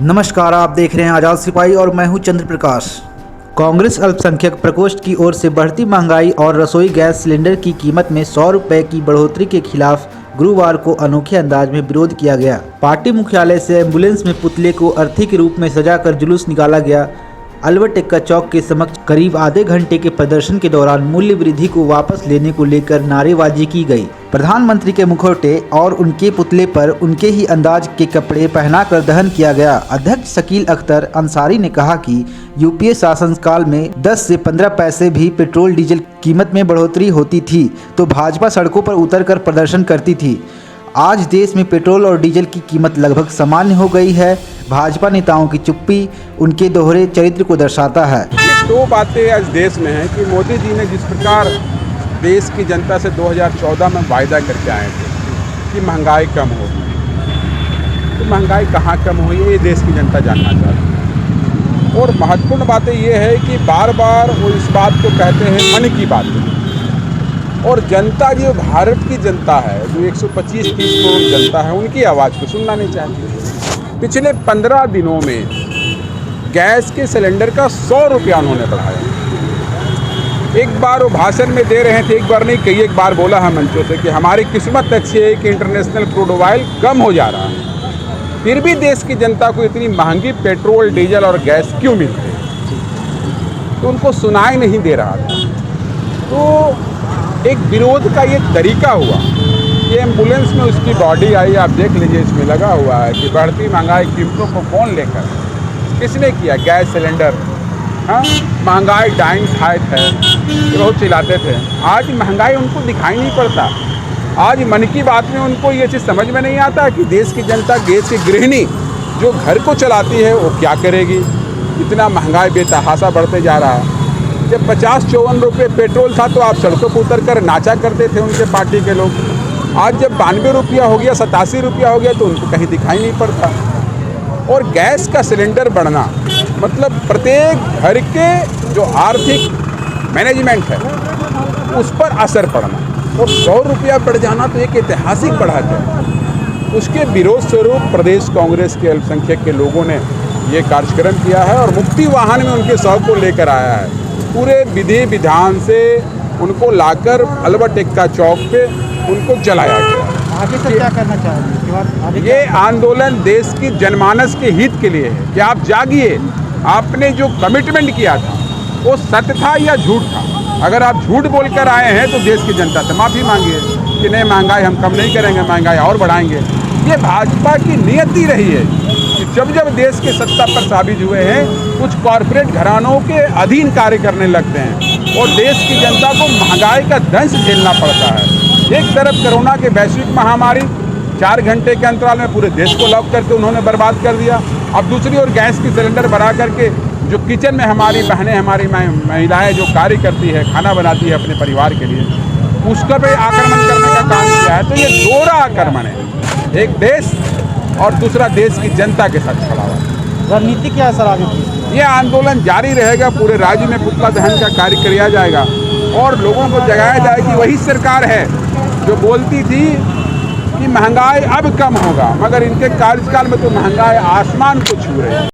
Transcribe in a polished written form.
नमस्कार, आप देख रहे हैं आज़ाद सिपाही और मैं हूं चंद्र प्रकाश। कांग्रेस अल्पसंख्यक प्रकोष्ठ की ओर से बढ़ती महंगाई और रसोई गैस सिलेंडर की कीमत में 100 रुपये की बढ़ोतरी के खिलाफ गुरुवार को अनोखे अंदाज में विरोध किया गया। पार्टी मुख्यालय से एम्बुलेंस में पुतले को अर्थी के रूप में सजाकर जुलूस निकाला गया। अल्बर्ट एक्का चौक के समक्ष करीब आधे घंटे के प्रदर्शन के दौरान मूल्य वृद्धि को वापस लेने को लेकर नारेबाजी की गई। प्रधानमंत्री के मुखौटे और उनके पुतले पर उनके ही अंदाज के कपड़े पहनाकर दहन किया गया। अध्यक्ष शकील अख्तर अंसारी ने कहा कि यूपीए शासनकाल में 10 से 15 पैसे भी पेट्रोल डीजल कीमत में बढ़ोतरी होती थी तो भाजपा सड़कों पर उतरकर प्रदर्शन करती थी। आज देश में पेट्रोल और डीजल की कीमत लगभग सामान्य हो गई है। भाजपा नेताओं की चुप्पी उनके दोहरे चरित्र को दर्शाता है। दो बातें आज देश में हैं कि मोदी जी ने जिस प्रकार देश की जनता से 2014 में वायदा करके आए थे कि महंगाई कम होगी, तो महंगाई कहाँ कम हुई है ये देश की जनता जानना चाहती है। और महत्वपूर्ण बातें ये है कि बार बार वो इस बात को कहते हैं मन की बातें, और जनता जो भारत की जनता है, जो 125-30 करोड़ जनता है, उनकी आवाज़ को सुनना नहीं चाहती। पिछले 15 दिनों में गैस के सिलेंडर का 100 रुपया उन्होंने बढ़ाया। एक बार वो भाषण में दे रहे थे, एक बार नहीं कई एक बार बोला है मंचों से कि हमारी किस्मत अच्छी है कि इंटरनेशनल क्रूड ऑयल कम हो जा रहा है। फिर भी देश की जनता को इतनी महंगी पेट्रोल डीजल और गैस क्यों मिलती है, तो उनको सुनाई नहीं दे रहा था। तो एक विरोध का ये तरीका हुआ कि एम्बुलेंस में उसकी बॉडी आई, आप देख लीजिए, इसमें लगा हुआ है कि बढ़ती महंगाई कीमतों को कौन लेकर, किसने किया? गैस सिलेंडर, हाँ, महंगाई डाइन खाए थे, बहुत चिल्लाते थे। आज महंगाई उनको दिखाई नहीं पड़ता। आज मन की बात में उनको ये चीज़ समझ में नहीं आता कि देश की जनता, गैस की गृहिणी जो घर को चलाती है वो क्या करेगी। इतना महंगाई बेतहाशा बढ़ते जा रहा है। जब 50-54 रुपये पेट्रोल था तो आप सड़कों पर उतर कर नाचा करते थे उनके पार्टी के लोग। आज जब 92 रुपया हो गया, 87 रुपया हो गया, तो उनको कहीं दिखाई नहीं पड़ता। और गैस का सिलेंडर बढ़ना मतलब प्रत्येक घर के जो आर्थिक मैनेजमेंट है उस पर असर पड़ना। और 100 रुपया बढ़ जाना तो एक ऐतिहासिक बढ़त है। उसके विरोध स्वरूप प्रदेश कांग्रेस के अल्पसंख्यक के लोगों ने ये कार्यक्रम किया है और मुक्ति वाहन में उनके शव को लेकर आया है। पूरे विधि विधान से उनको लाकर अल्बर्ट एक्का चौक पे उनको जलाया गया। आगे से क्या करना चाहेंगे? ये आंदोलन देश की जनमानस के हित के लिए है कि आप जागिए। आपने जो कमिटमेंट किया था वो सत्य था या झूठ था? अगर आप झूठ बोलकर आए हैं तो देश की जनता से माफ़ी मांगिए कि नहीं, महंगाई हम कम नहीं करेंगे, महंगाई और बढ़ाएंगे। ये भाजपा की नियति रही है कि जब जब देश के सत्ता पर साबित हुए हैं कुछ कॉरपोरेट घरानों के अधीन कार्य करने लगते हैं और देश की जनता को महंगाई का दंश झेलना पड़ता है। एक तरफ कोरोना के वैश्विक महामारी 4 घंटे के अंतराल में पूरे देश को लॉक करके उन्होंने बर्बाद कर दिया। अब दूसरी ओर गैस की सिलेंडर बढ़ा करके जो किचन में हमारी बहनें, हमारी महिलाएं जो कार्य करती है, खाना बनाती है अपने परिवार के लिए, उसका भी आक्रमण करने का काम किया है। तो ये दोहरा आक्रमण है, एक देश और दूसरा देश की जनता के साथ खड़ा हुआ। रणनीति क्या असर आगे? ये आंदोलन जारी रहेगा। पूरे राज्य में पुतला दहन का कार्य किया जाएगा और लोगों को जगाया जाएगा कि वही सरकार है जो बोलती थी कि महंगाई अब कम होगा, मगर इनके कार्यकाल में तो महंगाई आसमान को छू रही है।